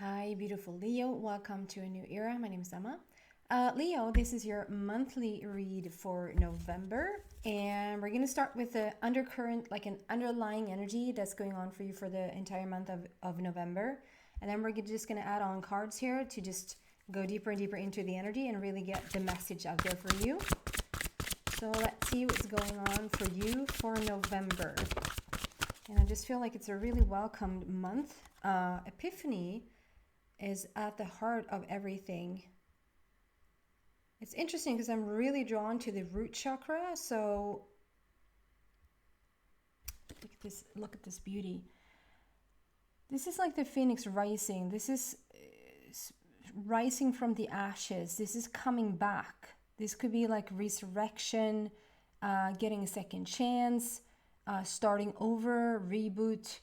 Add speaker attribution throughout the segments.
Speaker 1: Hi, beautiful Leo. Welcome to a new era. My name is Emma. Leo, this is your monthly read for November. And we're going to start with the undercurrent, like an underlying energy that's going on for you for the entire month of November. And then we're just going to add on cards here to just go deeper and deeper into the energy and really get the message out there for you. So let's see what's going on for you for November. And I just feel like it's a really welcomed month. Epiphany is at the heart of everything. It's interesting because I'm really drawn to the root chakra. So look at this beauty. This is like the phoenix rising. This is rising from the ashes. This is coming back. This could be like resurrection, getting a second chance, starting over, reboot,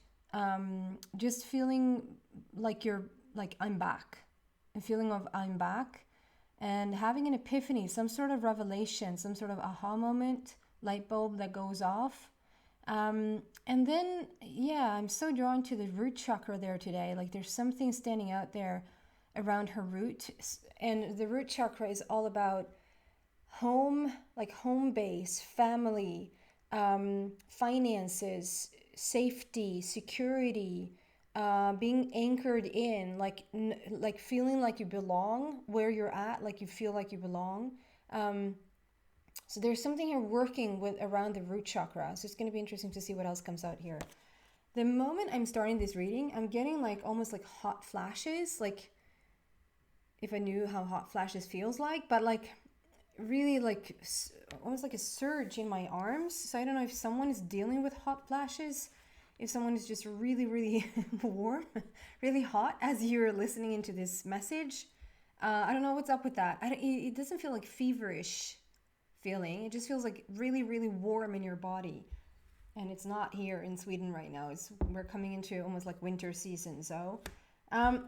Speaker 1: just feeling like I'm back, a feeling of I'm back, and having an epiphany, some sort of revelation, some sort of aha moment, light bulb that goes off. And then, yeah, I'm so drawn to the root chakra there today. Like there's something standing out there around her root. And the root chakra is all about home, like home base, family, finances, safety, security, being anchored in, like feeling like you belong where you're at, like you feel like you belong. So there's something here working with around the root chakra. So it's going to be interesting to see what else comes out here. The moment I'm starting this reading, I'm getting like almost like hot flashes, like if I knew how hot flashes feels like, but like really like almost like a surge in my arms. So I don't know if someone is dealing with hot flashes, if someone is just really, really warm, really hot as you're listening into this message. I don't know what's up with that. It doesn't feel like feverish feeling. It just feels like really, really warm in your body. And it's not here in Sweden right now. We're coming into almost like winter season. So,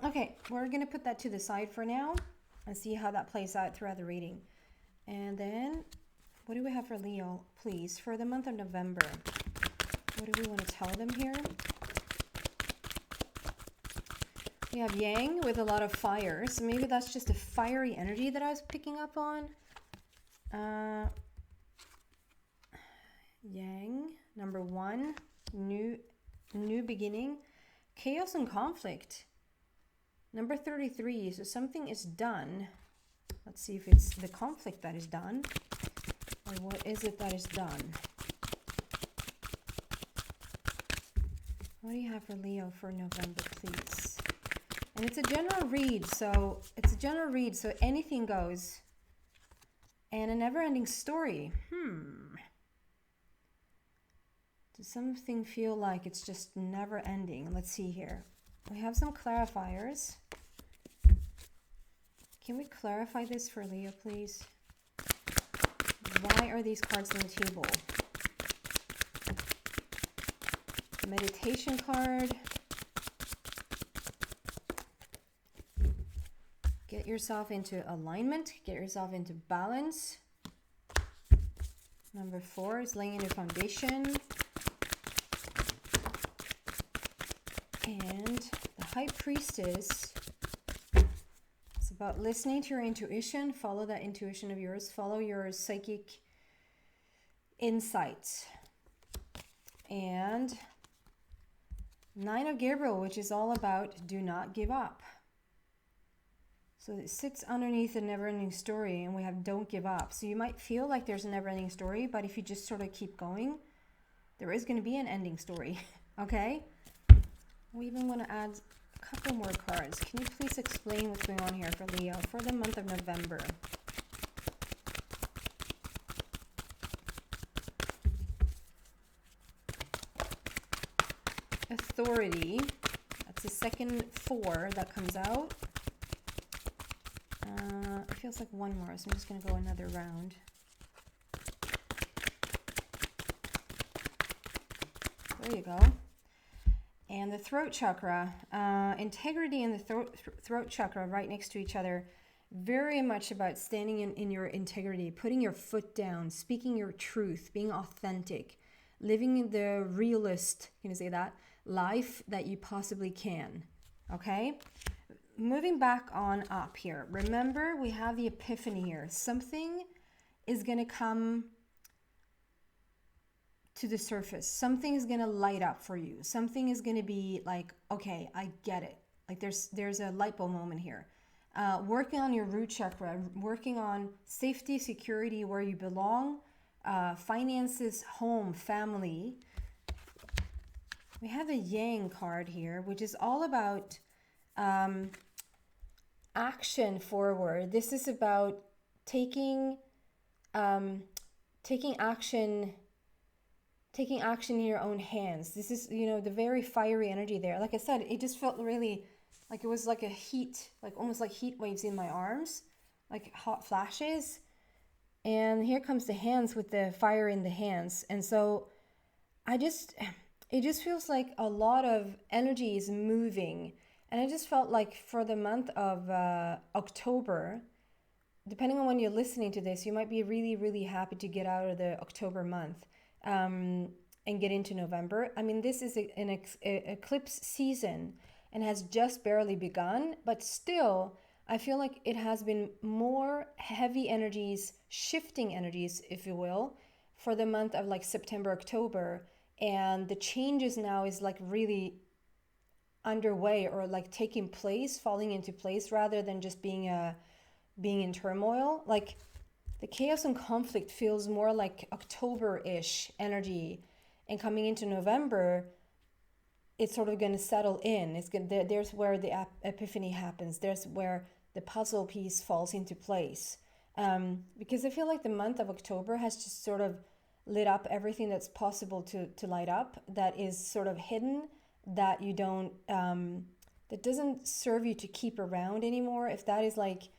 Speaker 1: okay, we're going to put that to the side for now and see how that plays out throughout the reading. And then, what do we have for Leo, please, for the month of November? What do we want to tell them here? We have Yang with a lot of fire. So maybe that's just a fiery energy that I was picking up on. Yang, number 1, new beginning, chaos and conflict. Number 33, so something is done. Let's see if it's the conflict that is done, or what is it that is done? What do you have for Leo for November, please? And it's a general read, so anything goes. And a never-ending story. Does something feel like it's just never-ending? Let's see here. We have some clarifiers. Can we clarify this for Leo, please? Why are these cards on the table? Meditation card. Get yourself into alignment. Get yourself into balance. Number 4 is laying a new foundation. And the High Priestess. It's about listening to your intuition. Follow that intuition of yours. Follow your psychic insights. And 9 of Gabriel, which is all about do not give up. So it sits underneath a never-ending story, and we have don't give up. So you might feel like there's a never-ending story, but if you just sort of keep going, there is going to be an ending story, okay? We even want to add a couple more cards. Can you please explain what's going on here for Leo for the month of November? Authority. That's the second 4 that comes out. It feels like one more, so I'm just going to go another round. There you go. And the throat chakra. Integrity and the throat chakra right next to each other. Very much about standing in your integrity, putting your foot down, speaking your truth, being authentic, living the realist, can you say that, life that you possibly can. Okay? moving back on up here, remember we have the epiphany here. Something is going to come to the surface. Something is going to light up for you. Something is going to be like, okay, I get it. Like there's a light bulb moment here. Working on your root chakra, working on safety, security, where you belong, finances, home, family. We have a Yang card here, which is all about action forward. This is about taking action in your own hands. This is, the very fiery energy there. Like I said, it just felt really like it was like a heat, like almost like heat waves in my arms, like hot flashes. And here comes the hands with the fire in the hands. And so it just feels like a lot of energy is moving. And I just felt like for the month of October, depending on when you're listening to this, you might be really, really happy to get out of the October month and get into November. I mean, this is an eclipse season and has just barely begun, but still, I feel like it has been more heavy energies, shifting energies, if you will, for the month of like September, October. And the changes now is like really underway, or like taking place, falling into place, rather than just being in turmoil. Like the chaos and conflict feels more like October-ish energy, and coming into November, it's sort of going to settle in. There's where the epiphany happens. There's where the puzzle piece falls into place. Because I feel like the month of October has just sort of lit up everything that's possible to light up, that is sort of hidden, that you don't, that doesn't serve you to keep around anymore. If that is like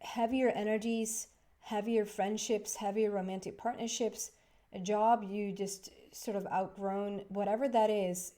Speaker 1: heavier energies, heavier friendships, heavier romantic partnerships, a job you just sort of outgrown, whatever that is,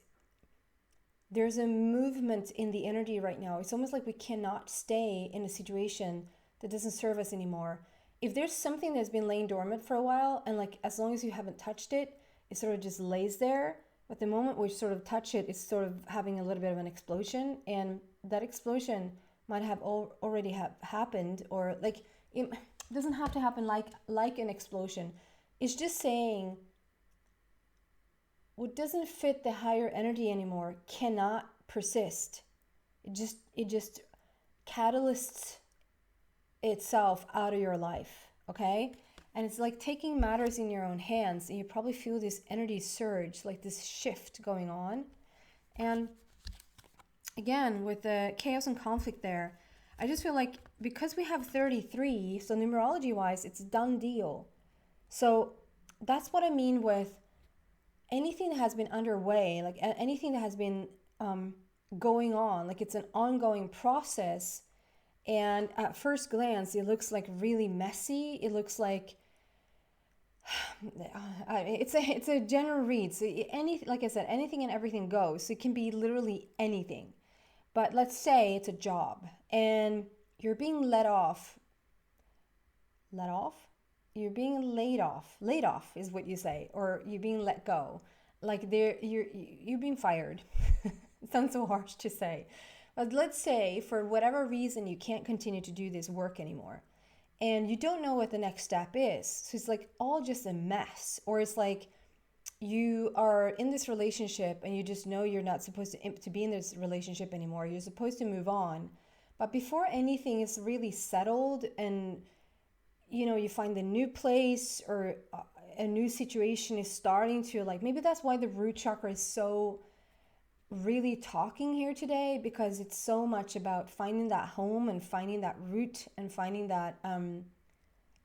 Speaker 1: there's a movement in the energy right now. It's almost like we cannot stay in a situation that doesn't serve us anymore. If there's something that's been laying dormant for a while, and like as long as you haven't touched it, it sort of just lays there. But the moment we sort of touch it, it's sort of having a little bit of an explosion, and that explosion might have already happened, or like it doesn't have to happen like an explosion. It's just saying what doesn't fit the higher energy anymore cannot persist. It just catalysts itself out of your life, okay? And it's like taking matters in your own hands, and you probably feel this energy surge, like this shift going on. And again, with the chaos and conflict there, I just feel like because we have 33, so numerology wise, it's a done deal. So that's what I mean with anything that has been underway, like anything that has been going on, like it's an ongoing process. And at first glance, it looks like really messy. It looks like it's a general read. So like I said, anything and everything goes. So it can be literally anything. But let's say it's a job and you're being let off. You're being laid off is what you say, or you're being let go. Like you're being fired. It sounds so harsh to say. But let's say for whatever reason you can't continue to do this work anymore, and you don't know what the next step is. So it's like all just a mess. Or it's like you are in this relationship and you just know you're not supposed to be in this relationship anymore. You're supposed to move on. But before anything is really settled and you find a new place or a new situation is starting to, like, maybe that's why the root chakra is so really talking here today, because it's so much about finding that home and finding that root and finding that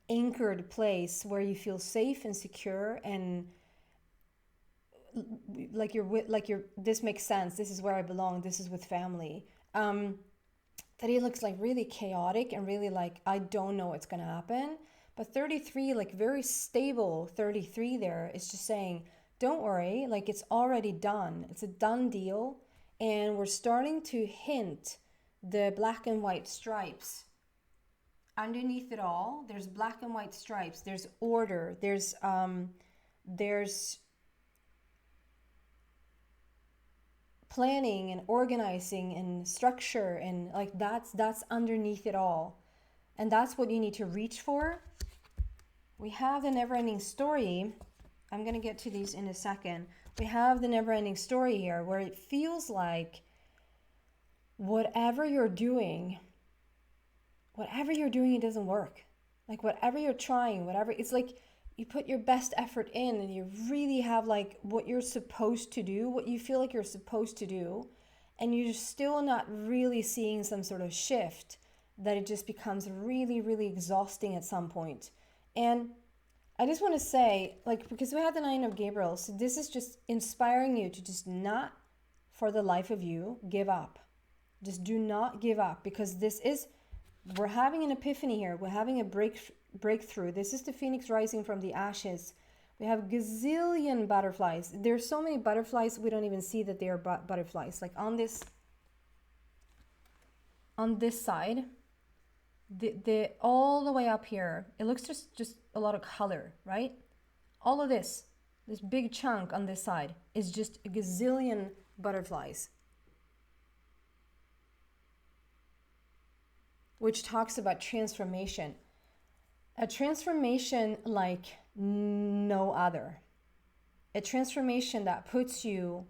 Speaker 1: anchored place where you feel safe and secure, and this makes sense, this is where I belong, this is with family. That it looks like really chaotic and really like I don't know what's gonna happen. But 33, like very stable 33 there, is just saying, don't worry, like it's already done. It's a done deal. And we're starting to hint the black and white stripes. Underneath it all, there's black and white stripes. There's order. There's planning and organizing and structure, and like that's underneath it all. And that's what you need to reach for. We have the never-ending story. I'm going to get to these in a second. We have the never-ending story here where it feels like whatever you're doing, it doesn't work. Like whatever you're trying, whatever, it's like you put your best effort in and you really have like what you're supposed to do, what you feel like you're supposed to do, and you're still not really seeing some sort of shift, that it just becomes really, really exhausting at some point. And I just want to say, like, because we had the 9 of Gabriel, so this is just inspiring you to just not, for the life of you, give up. Just do not give up, because we're having an epiphany here. We're having a breakthrough. This is the phoenix rising from the ashes. We have gazillion butterflies. There's so many butterflies, we don't even see that they are butterflies. Like on this side, the all the way up here, it looks just a lot of color, right? All of this big chunk on this side is just a gazillion butterflies, which talks about transformation. A transformation like no other. A transformation that puts you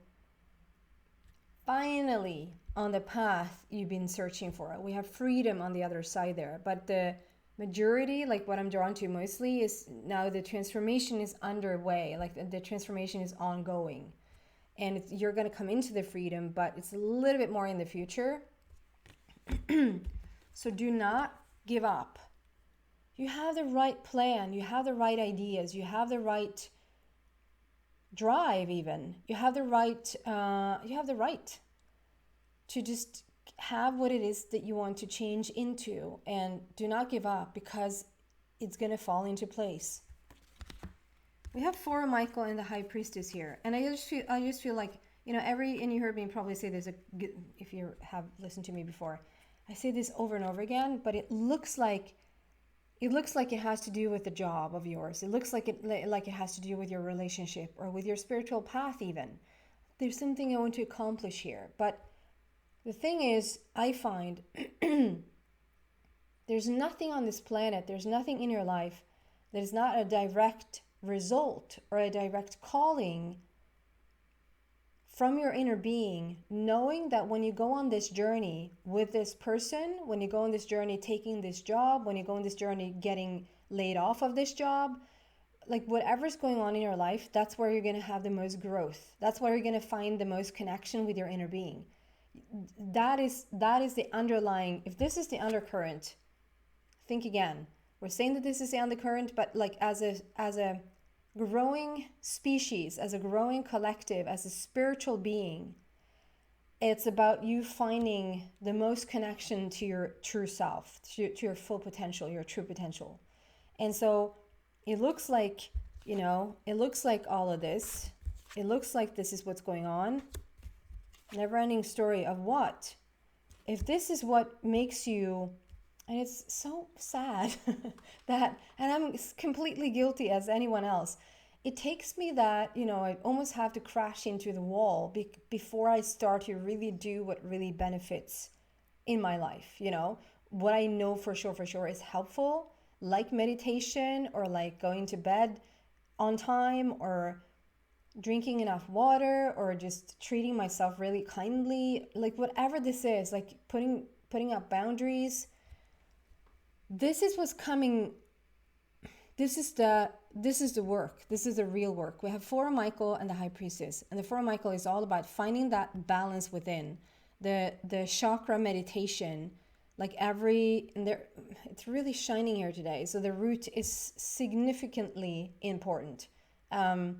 Speaker 1: finally on the path you've been searching for. We have freedom on the other side there. But the majority, like what I'm drawn to mostly, is now the transformation is underway. Like the transformation is ongoing. And you're going to come into the freedom, but it's a little bit more in the future. So do not give up. You have the right plan. You have the right ideas. You have the right drive even. You have the right to just have what it is that you want to change into, and do not give up, because it's going to fall into place. We have 4 of Michael and the High Priestess here. And I just feel like, you know, and you heard me probably say this if you have listened to me before. I say this over and over again, but it looks like it has to do with the job of yours. It looks like it has to do with your relationship or with your spiritual path even. There's something I want to accomplish here. But the thing is, I find there's nothing on this planet, there's nothing in your life that is not a direct result or a direct calling from your inner being, knowing that when you go on this journey with this person, when you go on this journey taking this job, when you go on this journey getting laid off of this job, like whatever's going on in your life, that's where you're going to have the most growth. That's where you're going to find the most connection with your inner being. That is the underlying, if this is the undercurrent, think again. We're saying that this is the undercurrent, but like as a growing species, as a growing collective, as a spiritual being, it's about you finding the most connection to your true self, to your full potential, your true potential. And so it looks like, you know, it looks like all of this. It looks like this is what's going on. Never-ending story of what? If this is what makes you, and it's so sad that, and I'm completely guilty as anyone else, it takes me that, you know, I almost have to crash into the wall before I start to really do what really benefits in my life, you know? What I know for sure is helpful, like meditation, or like going to bed on time, or drinking enough water, or just treating myself really kindly, like whatever this is, like putting up boundaries. This is what's coming. This is the work. This is the real work. We have 4 of Michael and the High Priestess, and the 4 of Michael is all about finding that balance within the chakra meditation. Like it's really shining here today. So the root is significantly important. You're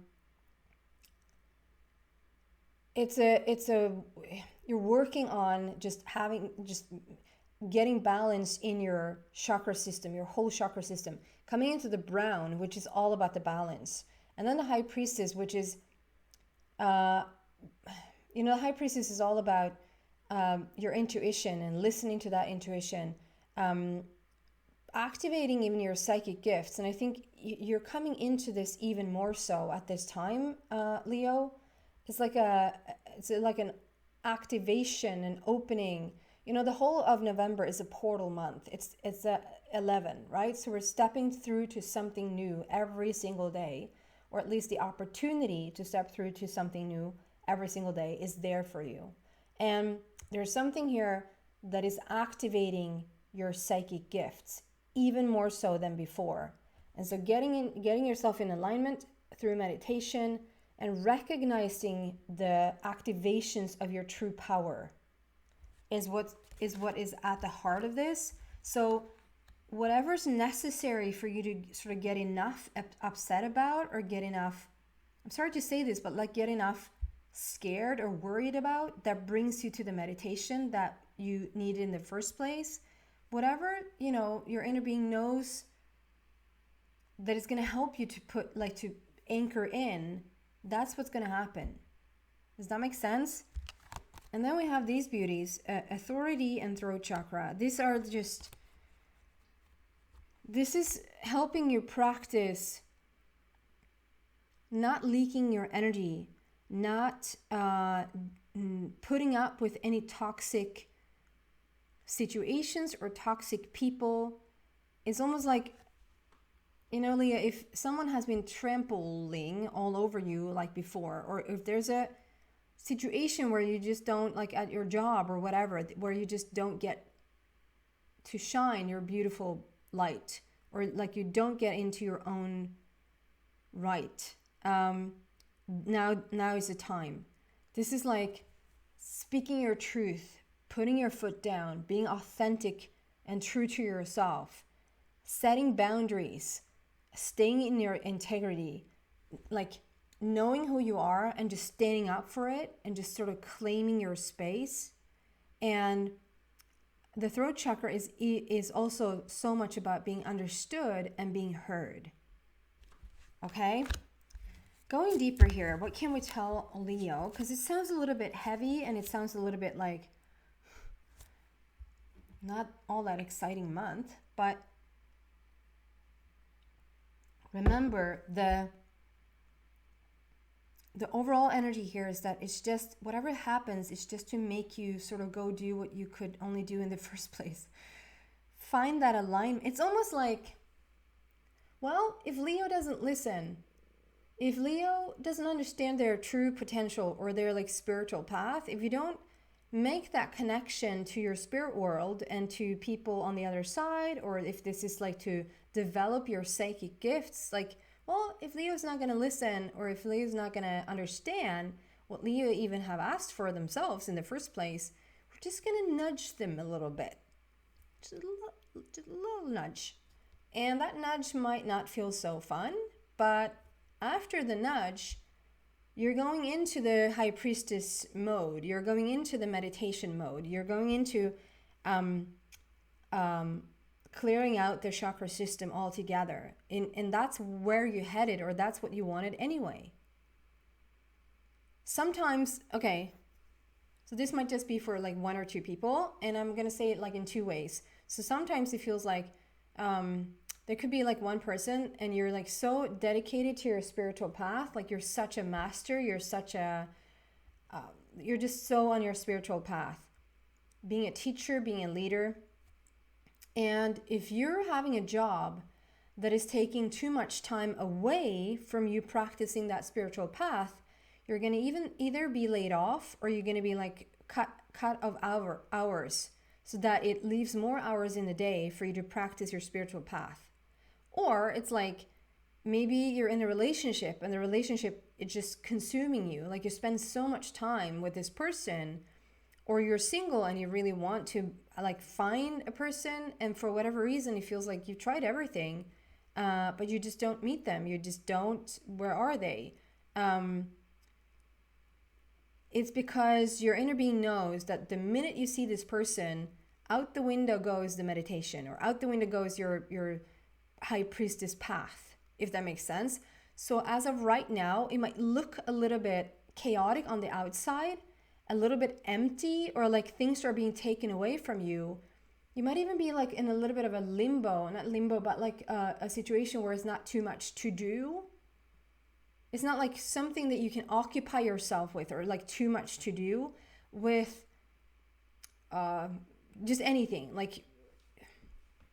Speaker 1: working on just getting balance in your chakra system, your whole chakra system, coming into the brown, which is all about the balance. And then the High Priestess, which is, the High Priestess is all about your intuition and listening to that intuition, activating even your psychic gifts. And I think you're coming into this even more so at this time, Leo. It's like an activation and opening. You know, the whole of November is a portal month. It's a 11, right? So we're stepping through to something new every single day, or at least the opportunity to step through to something new every single day is there for you. And there's something here that is activating your psychic gifts even more so than before. And so getting yourself in alignment through meditation and recognizing the activations of your true power is what is at the heart of this. So whatever's necessary for you to sort of get enough upset about, or get enough, I'm sorry to say this, but like get enough scared or worried about, that brings you to the meditation that you need in the first place. Whatever, you know, your inner being knows that it's going to help you to put, like, to anchor in, that's what's going to happen. Does that make sense? And then we have these beauties, authority and throat chakra. These are just, this is helping you practice not leaking your energy, not putting up with any toxic situations or toxic people. It's almost like, you know, Leah, if someone has been trampling all over you like before, or if there's a situation where you just don't, like at your job or whatever, where you just don't get to shine your beautiful light, or like you don't get into your own right, now is the time. This is like speaking your truth, putting your foot down, being authentic and true to yourself, setting boundaries, staying in your integrity, like knowing who you are and just standing up for it and just sort of claiming your space. And the throat chakra is also so much about being understood and being heard. Okay? Going deeper here, what can we tell Leo? Because it sounds a little bit heavy and it sounds a little bit like not all that exciting month, but remember the overall energy here is that it's just, whatever happens, it's just to make you sort of go do what you could only do in the first place. Find that alignment. It's almost like, well, if Leo doesn't listen, if Leo doesn't understand their true potential or their like spiritual path, if you don't make that connection to your spirit world and to people on the other side, or if this is like to develop your psychic gifts, like, well, if Leo's not going to listen, or if Leo's not going to understand what Leo even have asked for themselves in the first place, we're just going to nudge them a little bit. Just a little nudge. And that nudge might not feel so fun, but after the nudge, you're going into the high priestess mode. You're going into the meditation mode. You're going into clearing out the chakra system altogether. And that's where you headed, or that's what you wanted anyway. Sometimes, okay, so this might just be for like one or two people, and I'm going to say it like in two ways. So sometimes it feels like there could be like one person and you're like so dedicated to your spiritual path, like you're such a master, you're such a, you're just so on your spiritual path, being a teacher, being a leader. And if you're having a job that is taking too much time away from you practicing that spiritual path, you're going to either be laid off, or you're going to be like cut of hours, so that it leaves more hours in the day for you to practice your spiritual path. Or it's like maybe you're in a relationship and the relationship is just consuming you. Like you spend so much time with this person, or you're single and you really want to like find a person, and for whatever reason it feels like you've tried everything, but you just don't meet them. You just don't. Where are they? It's because your inner being knows that the minute you see this person, out the window goes the meditation, or out the window goes your high priestess path, if that makes sense. So as of right now, it might look a little bit chaotic on the outside, a little bit empty, or like things are being taken away from you. You might even be like in a little bit of a limbo, not limbo, but like a situation where it's not too much to do. It's not like something that you can occupy yourself with, or like too much to do, with just anything. Like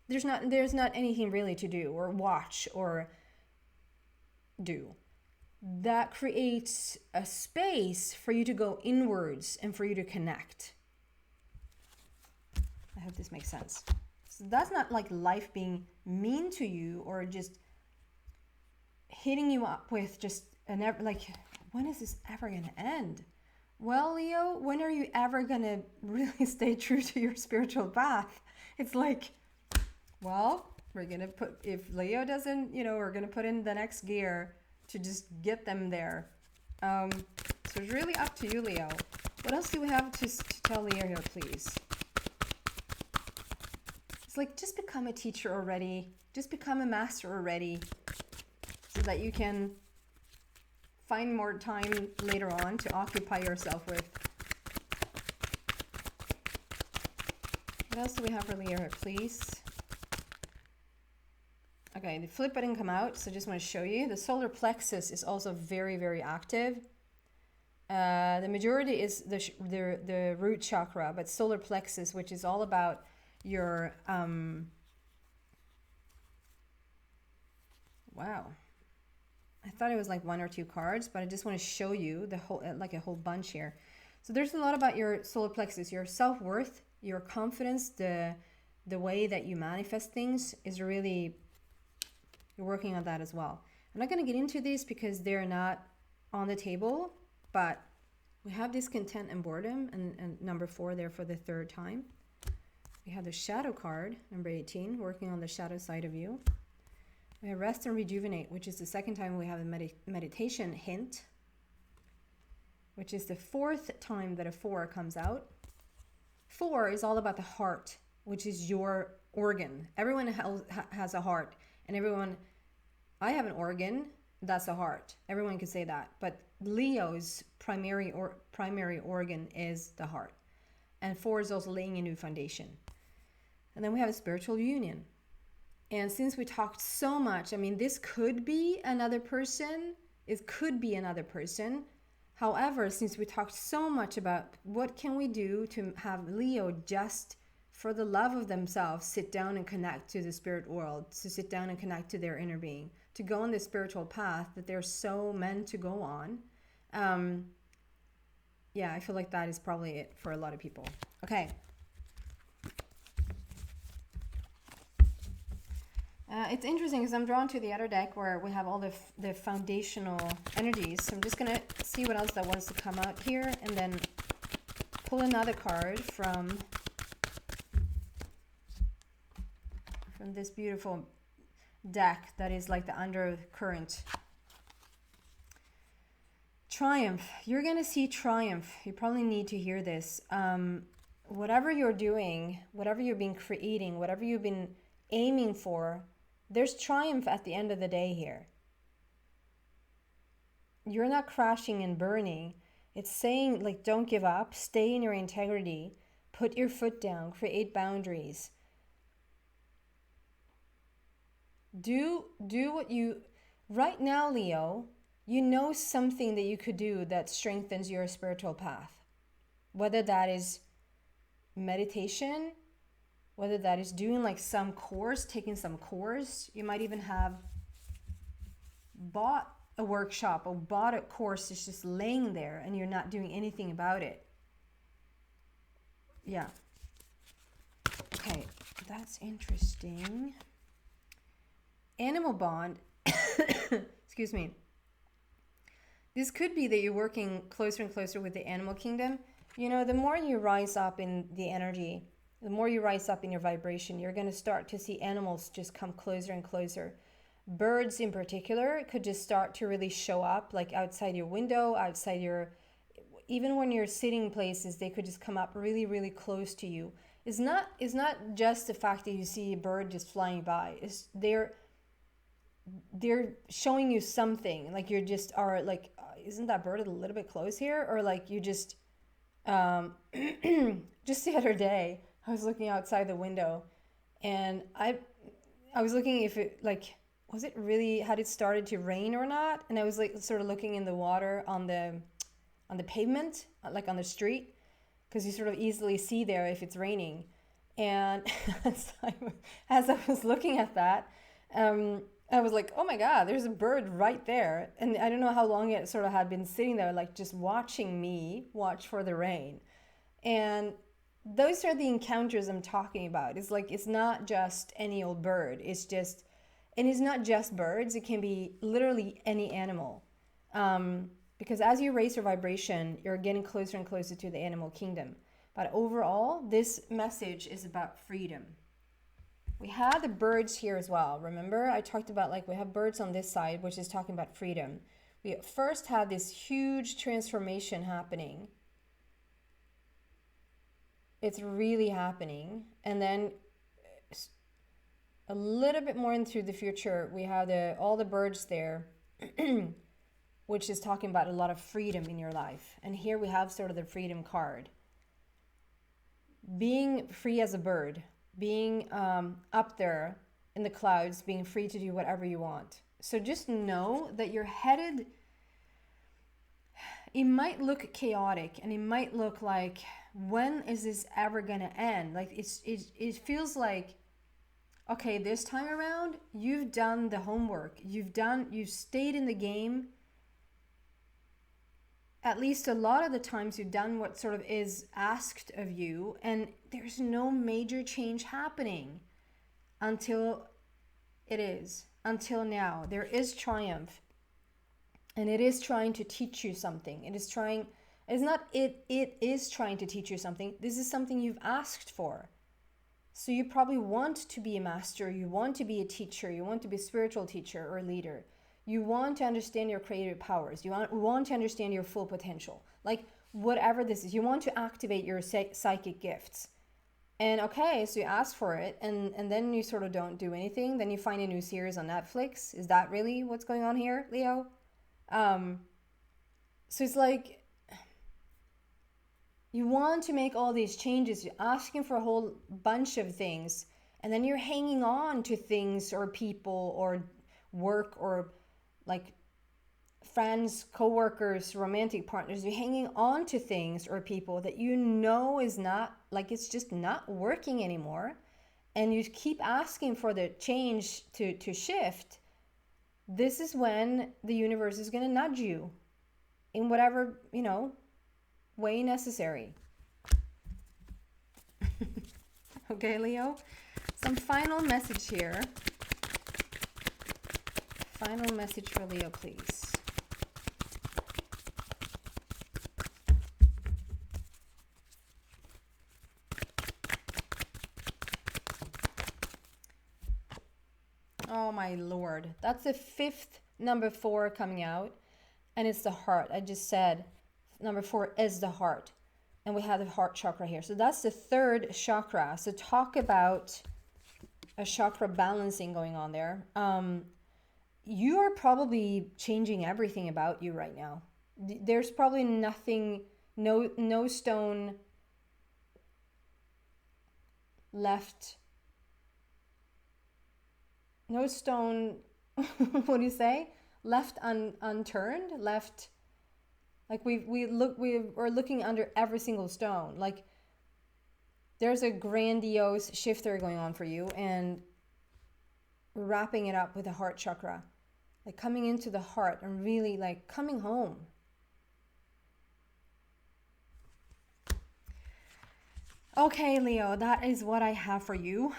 Speaker 1: there's not anything really to do or watch or do. That creates a space for you to go inwards and for you to connect. I hope this makes sense. So that's not like life being mean to you or just hitting you up with just like, when is this ever going to end? Well, Leo, when are you ever going to really stay true to your spiritual path? It's like, well, we're going to put, if Leo doesn't, we're going to put in the next gear to just get them there. So it's really up to you, Leo. What else do we have to tell Leo here, please? It's like, just become a teacher already. Just become a master already so that you can find more time later on to occupy yourself with. What else do we have for Leo here, please? Okay, the flip didn't come out, so just want to show you. The solar plexus is also very, very active. The majority is the root chakra, but solar plexus, which is all about your wow. I thought it was like 1 or 2 cards, but I just want to show you the whole, like a whole bunch here. So there's a lot about your solar plexus, your self-worth, your confidence, the way that you manifest things is really, you're working on that as well. I'm not going to get into these because they're not on the table, but we have discontent and boredom, and number 4 there for the 3rd time. We have the shadow card, number 18, working on the shadow side of you. We have rest and rejuvenate, which is the 2nd time we have a meditation hint, which is the 4th time that a 4 comes out. 4 is all about the heart, which is your organ. Everyone has a heart, and I have an organ, that's a heart. Everyone can say that, but Leo's primary organ is the heart. And 4 is also laying a new foundation. And then we have a spiritual union. And since we talked so much, I mean, this could be another person. It could be another person. However, since we talked so much about what can we do to have Leo just for the love of themselves sit down and connect to the spirit world, to sit down and connect to their inner being, to go on this spiritual path that they're so meant to go on. Yeah, I feel like that is probably it for a lot of people. Okay. It's interesting because I'm drawn to the other deck where we have all the foundational energies. So I'm just going to see what else that wants to come out here and then pull another card from this beautiful deck that is like the undercurrent. Triumph. You're going to see triumph. You probably need to hear this. Whatever you're doing, whatever you've been creating, whatever you've been aiming for, there's triumph at the end of the day here. You're not crashing and burning. It's saying, like, don't give up, stay in your integrity, put your foot down, create boundaries. Do what you, right now, Leo, you know something that you could do that strengthens your spiritual path. Whether that is meditation, whether that is doing like some course, taking some course. You might even have bought a workshop or bought a course that's just laying there and you're not doing anything about it. Yeah. Okay, that's interesting. Animal bond. Excuse me. This could be that you're working closer and closer with the animal kingdom. You know, the more you rise up in the energy, the more you rise up in your vibration, you're going to start to see animals just come closer and closer. Birds in particular could just start to really show up, like outside your window, outside your, even when you're sitting places, they could just come up really, really close to you. It's not just the fact that you see a bird just flying by. It's they're showing you something, like you just are like, isn't that bird a little bit close here? Or like you just, just the other day, I was looking outside the window and I was looking if it like, was it really, had it started to rain or not? And I was like sort of looking in the water on the pavement, like on the street. because you sort of easily see there if it's raining. And as I was looking at that, I was like, oh my God, there's a bird right there. And I don't know how long it sort of had been sitting there, like just watching me watch for the rain. And those are the encounters I'm talking about. It's like, it's not just any old bird. And it's not just birds. It can be literally any animal. Because as you raise your vibration, you're getting closer and closer to the animal kingdom. But overall, this message is about freedom. We had the birds here as well. Remember, I talked about like we have birds on this side, which is talking about freedom. We first had this huge transformation happening. It's really happening. And then a little bit more into the future, we have all the birds there, which is talking about a lot of freedom in your life. And here we have sort of the freedom card. Being free as a bird, being up there in the clouds, being free to do whatever you want. So just know that you're headed, it might look chaotic and it might look like, when is this ever gonna end? Like it feels like, okay, this time around, you've done the homework. You've stayed in the game. At least a lot of the times you've done what sort of is asked of you, and there's no major change happening until now. There is triumph, and it is trying to teach you something. It is trying to teach you something. This is something you've asked for. So you probably want to be a master, you want to be a teacher, you want to be a spiritual teacher or leader. You want to understand your creative powers. You want to understand your full potential. Like whatever this is, you want to activate your psychic gifts. And okay, so you ask for it and then you sort of don't do anything. Then you find a new series on Netflix. Is that really what's going on here, Leo? So it's like, you want to make all these changes. You're asking for a whole bunch of things. And then you're hanging on to things or people or work or like friends, co-workers, romantic partners. You're hanging on to things or people that you know is not, like it's just not working anymore. And you keep asking for the change to shift. This is when the universe is going to nudge you in whatever, way necessary. Okay, Leo? Some final message here. Final message for Leo, please. Oh my Lord. That's the fifth number 4 coming out. And it's the heart. I just said number 4 is the heart. And we have the heart chakra here. So that's the third chakra. So talk about a chakra balancing going on there. You are probably changing everything about you right now. There's probably nothing, no stone left. No stone, what do you say? Left unturned, left, like we're looking under every single stone. Like there's a grandiose shift there going on for you, and wrapping it up with the heart chakra, like coming into the heart and really like coming home. Okay, Leo, that is what I have for you.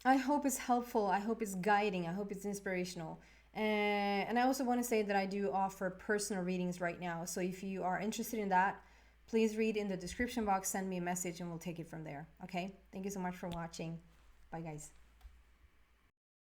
Speaker 1: I hope it's helpful. I hope it's guiding. I hope it's inspirational. And I also want to say that I do offer personal readings right now. So if you are interested in that, please read in the description box, send me a message, and we'll take it from there. Okay? Thank you so much for watching. Bye, guys.